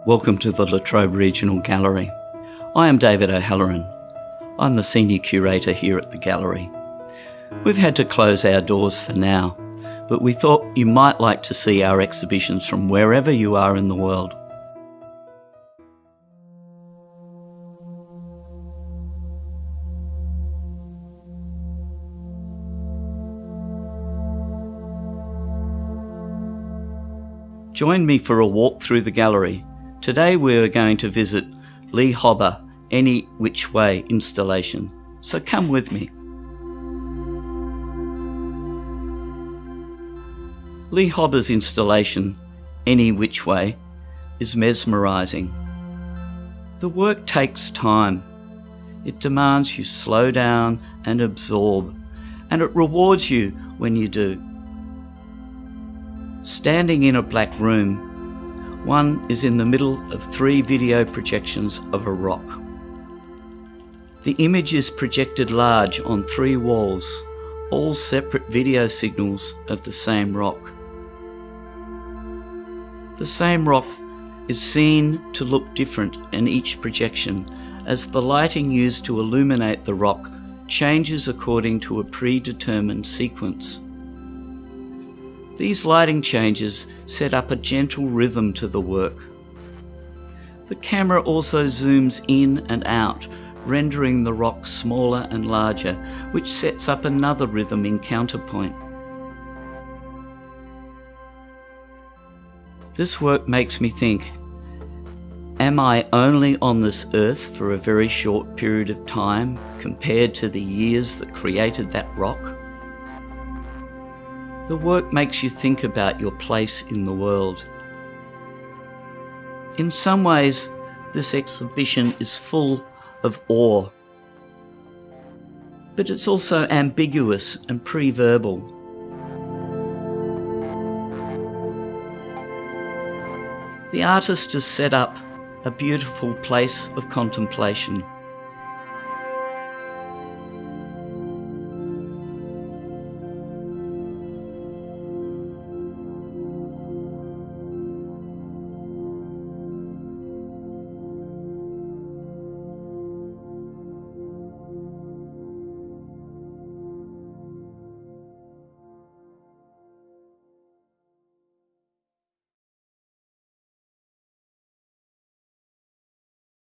Welcome to the Latrobe Regional Gallery. I am David O'Halloran. I'm the Senior Curator here at the Gallery. We've had to close our doors for now, but we thought you might like to see our exhibitions from wherever you are in the world. Join me for a walk through the gallery. Today we are going to visit Leigh Hobba Any Which Way installation, so come with me. Leigh Hobba's installation, Any Which Way, is mesmerising. The work takes time. It demands you slow down and absorb, and it rewards you when you do. Standing in a black room, one is in the middle of 3 video projections of a rock. The image is projected large on 3 walls, all separate video signals of the same rock. The same rock is seen to look different in each projection as the lighting used to illuminate the rock changes according to a predetermined sequence. These lighting changes set up a gentle rhythm to the work. The camera also zooms in and out, rendering the rock smaller and larger, which sets up another rhythm in counterpoint. This work makes me think, am I only on this earth for a very short period of time compared to the years that created that rock? The work makes you think about your place in the world. In some ways, this exhibition is full of awe, but it's also ambiguous and pre-verbal. The artist has set up a beautiful place of contemplation.